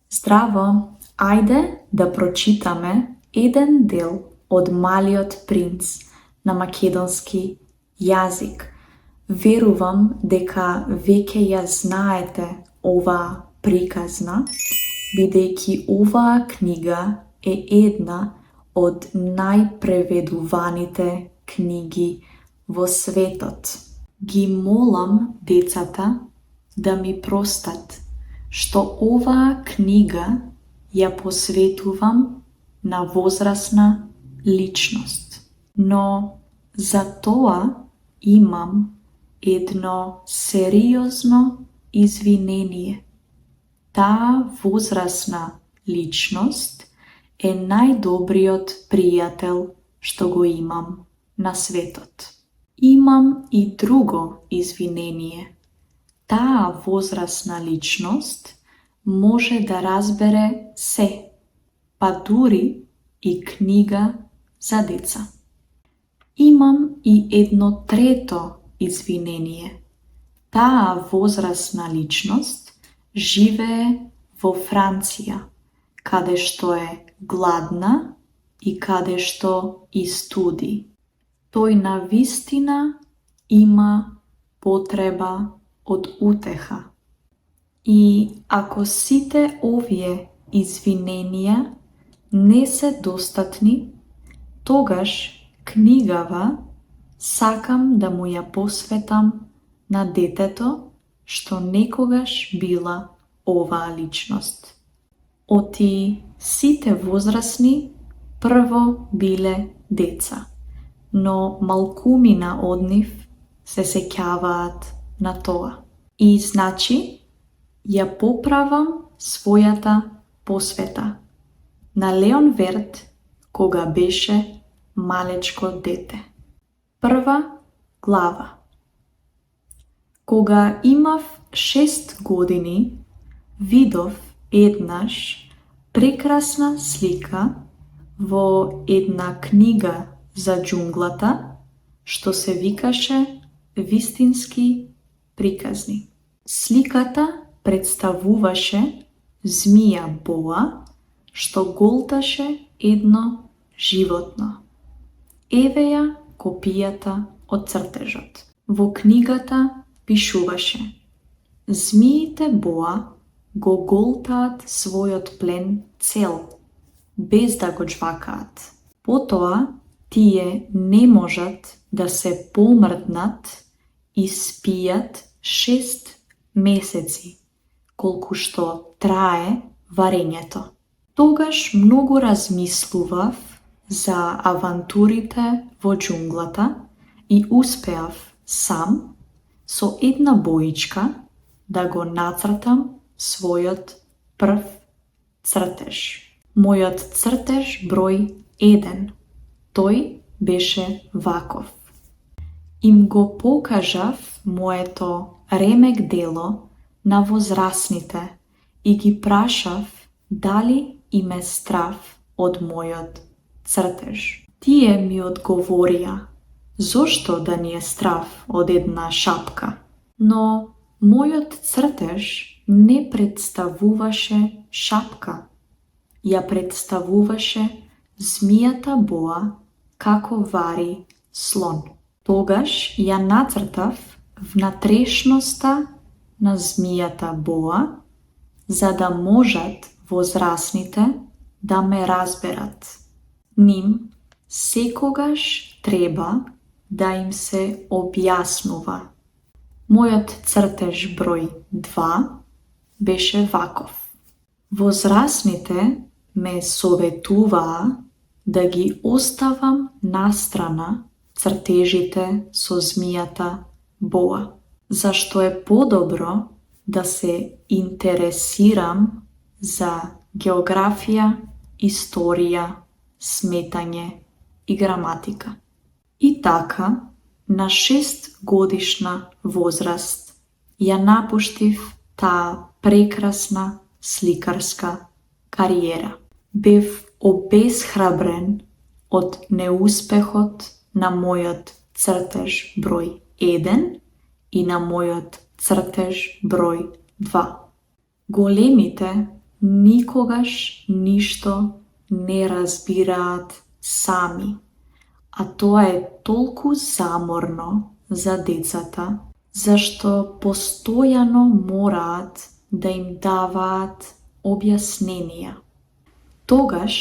Здраво, ајде да прочитаме еден дел од Малиот принц на македонски јазик. Верувам дека веќе ја знаете оваа приказна, бидејќи оваа книга е една од најпреведуваните книги во светот. Ги молам децата да ми простат што оваа книга ја посветувам на возрасна личност. Но за тоа имам едно сериозно извинение. Таа возрасна личност е најдобриот пријател што го имам на светот. Имам и друго извинение. Таа возрасна личност може да разбере се, па дури и книга за деца. Имам и едно трето извинение. Таа возрасна личност живее во Франција, каде што е гладна и каде што и студи. Тој навистина има потреба од утеха. И ако сите овие извиненија не се достатни, тогаш книгава сакам да му ја посветам на детето што некогаш била оваа личност. Оти сите возрасни прво биле деца, но малкумина од нив се сеќаваат на тоа. И значи, ја поправам својата посвета на Леон Верт кога беше малечко дете. Прва глава. Кога имав 6 години, видов еднаш прекрасна слика во една книга за џунглата, што се викаше Вистински приказни. Сликата представуваше змија боа, што голташе едно животно. Еве ја копијата од цртежот. Во книгата пишуваше: змиите боа го голтаат својот плен цел, без да го џвакаат. Потоа, тие не можат да се помрднат и спијат 6 месеци, колку што трае варењето. Тогаш многу размислував за авантурите во џунглата и успеав сам со една боичка да го нацртам својот прв цртеж. Мојот цртеж број 1. Тој беше ваков. Им го покажав моето ремек дело на возрасните и ги прашав дали им е страв од мојот цртеж. Тие ми одговорија: зошто да ни е страв од една шапка? Но мојот цртеж не представуваше шапка. Ја представуваше змијата боа како вари слон. Тогаш ја нацртав внатрешноста на змијата боа, за да можат возрасните да ме разберат. Ним секогаш треба да им се објаснува. Мојот цртеж број 2 беше ваков. Возрасните ме советуваа да ги оставам настрана цртежите со змијата боа, зашто е подобро да се интересирам за географија, историја, сметање и граматика. И така, на 6 годишна возраст ја напуштив таа прекрасна сликарска кариера. Бев обесхрабрен од неуспехот на мојот цртеж број 1 и на мојот цртеж број 2. Големите никогаш ништо не разбираат сами. А тоа е толку заморно за децата, зашто постојано мораат да им даваат објасненија. Тогаш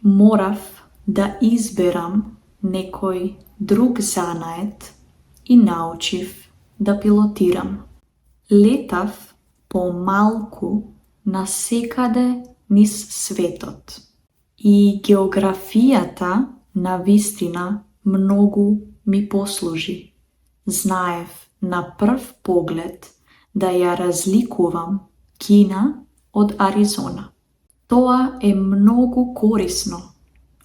морав да изберам некој друг занает и научив да пилотирам. Летав помалку насекаде низ светот. И географијата навистина многу ми послужи. Знаев на прв поглед да ја разликувам Кина од Аризона. Тоа е многу корисно,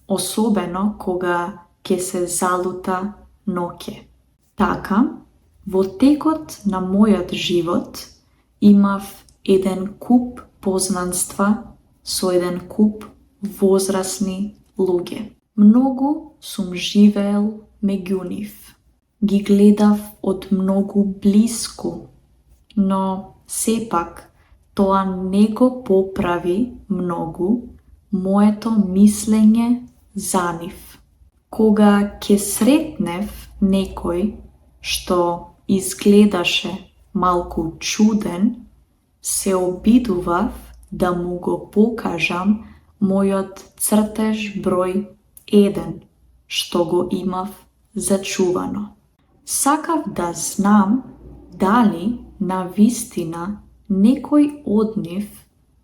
особено кога ќе се залута ноќе. Така, во текот на мојот живот имав еден куп познанства со еден куп возрасни луѓе. Многу сум живеел меѓу нив. Ги гледав од многу блиску, но сепак тоа не го поправи многу моето мислење за нив. Кога ќе сретнев некој што изгледаше малку чуден, се обидував да му го покажам мојот цртеж број 1, што го имав зачувано. Сакав да знам дали навистина некој од нив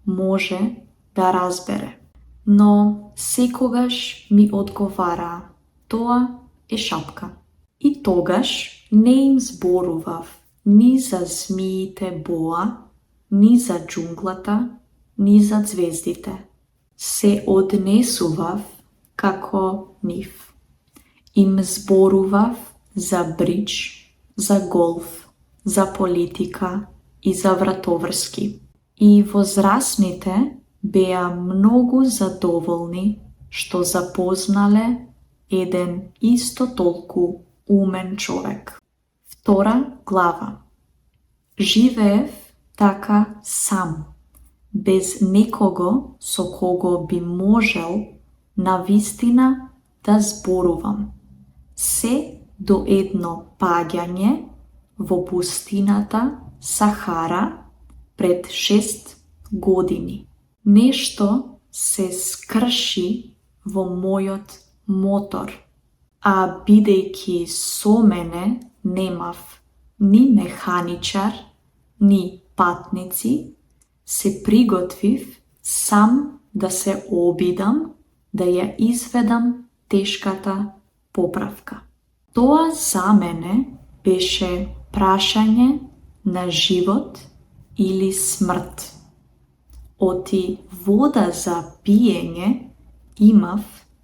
може да разбере. Но секогаш ми одговараа, тоа е шапка. И тогаш не им зборував ни за змиите боа, ни за џунглата, ни за ѕвездите. Се однесував како нив. Им зборував за бридж, за голф, за политика и за вратоврски. И возрасните беа многу задоволни што запознале еден исто толку умен човек. Втора глава. Живеев така сам, без некого со кого би можел навистина да зборувам. Се до едно паѓање во пустината Сахара пред 6 години. Нешто се скрши во мојот мотор, а бидејќи со мене немав ни механичар, ни патници, се приготвив сам да се обидам да ја изведам тешката поправка. Тоа за мене беше прашање на живот или смрт. Оти вода за пиење имав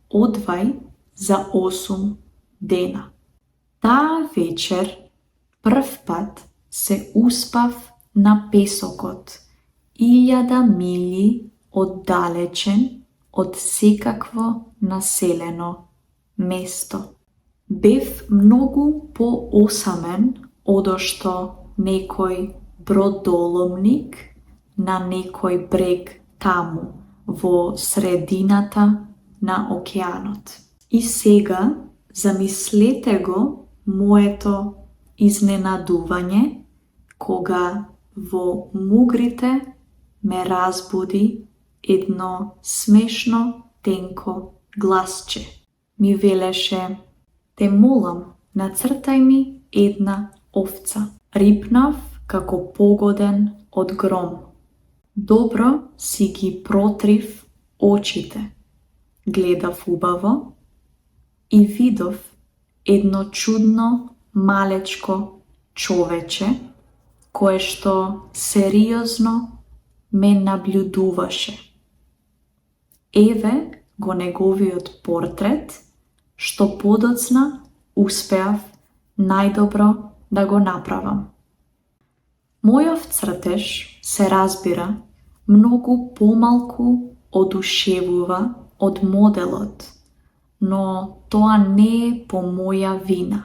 одвај за 8 дена. Таа вечер прв пат се успав на песокот, 1000 милји оддалечен од секакво населено место. Бев многу поосамен одошто некој бродоломник на некој брег таму, во средината на океанот. И сега замислете го моето изненадување кога во мугрите ме разбуди едно смешно тенко гласче. Ми велеше: те молам, нацртај ми една овца. Рипнав како погоден од гром. Добро си ги протрив очите. Гледав убаво и видов едно чудно малечко човече, кое што сериозно ме наблюдуваше. Еве го неговиот портрет, што подоцна успеав најдобро да го направам. Мојов цртеж, се разбира, многу помалку одушевува од моделот, но тоа не е по моја вина.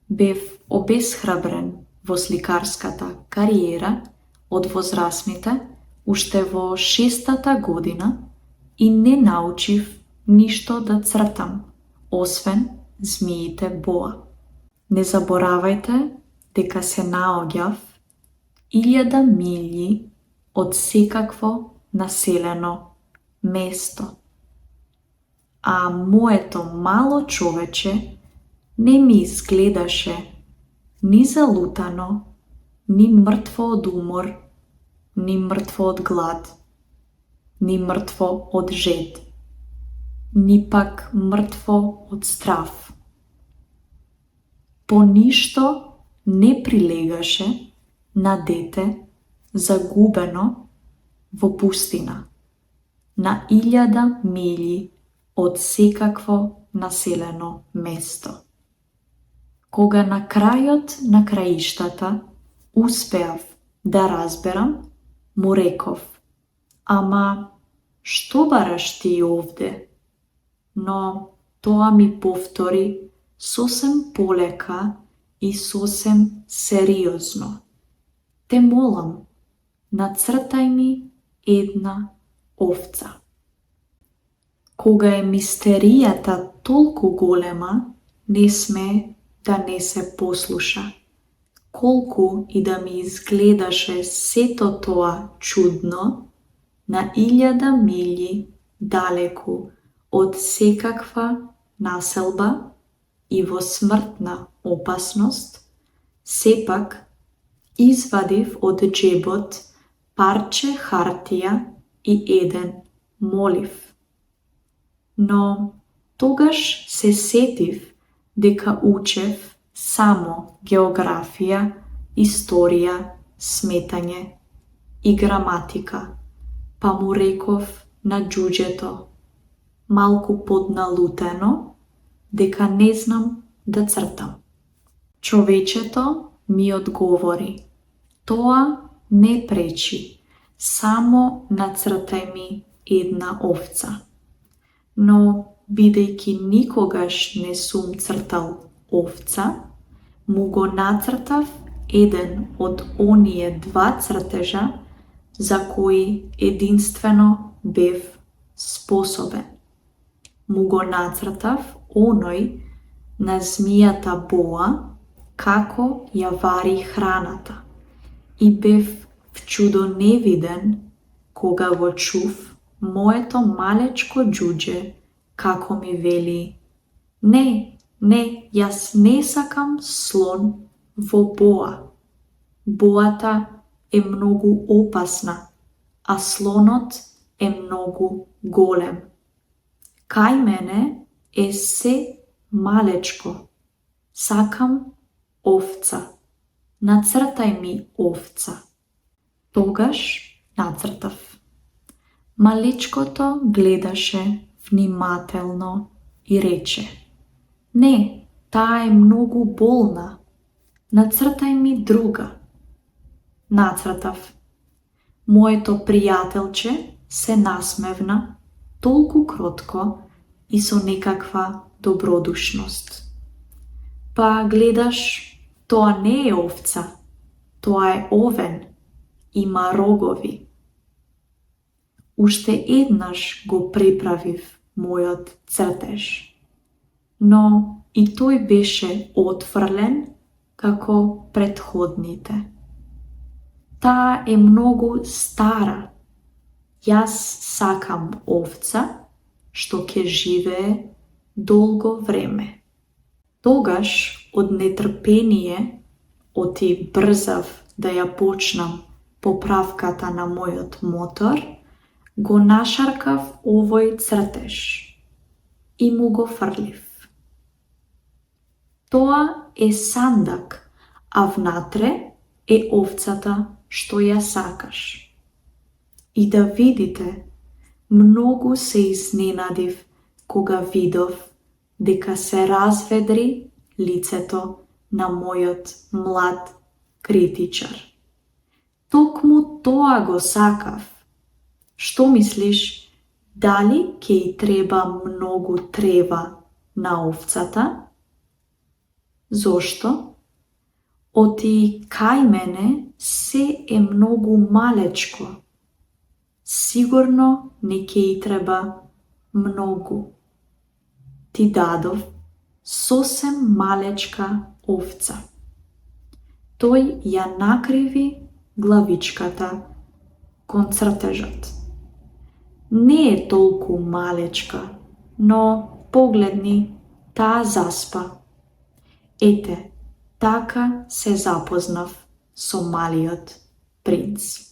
Бев обесхрабрен во сликарската кариера од возрасните, уште во 6-та година и не научив ништо да цртам, освен змиите боа. Не заборавајте дека се наоѓав 1000 милји од секакво населено место. А моето мало човече не ми изгледаше ни залутано, ни мртво од умор, ни мртво од глад, ни мртво од жед, ни пак мртво од страв. По ништо не прилегаше на дете загубено во пустина, на 1000 милји од секакво населено место. Кога на крајот на краиштата успеав да разберам, му реков: ама, што бараш ти овде? Но тоа ми повтори сосем полека и сосем сериозно: те молам, нацртај ми една овца. Кога е мистеријата толку голема, не сме да не се послуша. Колку и да ми изгледаше сето тоа чудно, на 1000 милји далеку од секаква населба и во смртна опасност, сепак извадив од џебот парче хартија и еден молив. Но тогаш се сетив дека учев само географија, историја, сметање и граматика, па му реков на џуџето, малку подналутено, дека не знам да цртам. Човечето ми одговори: тоа не пречи, само нацртај ми една овца. Но, бидејќи никогаш не сум цртал овца, му го нацртав еден од оние два цртежа за кои единствено бев способен. Му го нацртав оној на змијата боа како ја вари храната и бев вчудоневиден кога го чув моето малечко џуџе како ми вели: не, јас не сакам слон во боа. Боата е многу опасна, а слонот е многу голем. Кај мене е се малечко. Сакам овца. Нацртај ми овца. Тогаш нацртав. Малечкото гледаше внимателно и рече: не, таа е многу болна. Нацртај ми друга. Нацртав. Моето пријателче се насмевна толку кротко и со некаква добродушност. Па гледаш, тоа не е овца, тоа е овен, има рогови. Уште еднаш го преправив мојот цртеж, но и тој беше отфрлен како претходните. Таа е многу стара. Јас сакам овца што ќе живее долго време. Тогаш од нетрпение оти брзав да ја почнам поправката на мојот мотор, го нашаркав овој цртеж и му го фрлив. Тоа е сандак, а внатре е овцата што ја сакаш. И да видите, многу се изненадив кога видов дека се разведри лицето на мојот млад критичар. Токму тоа го сакав. Што мислиш, дали ќе и треба многу трева на овцата? Зошто? Оти кај мене се е многу малечко. сигурно не ќе и треба многу. Ти дадов сосем малечка овца. Тој ја накриви главичката кон цртежот. Не е толку малечка, но погледни, таа заспа. Ете, така се запознав со малиот принц.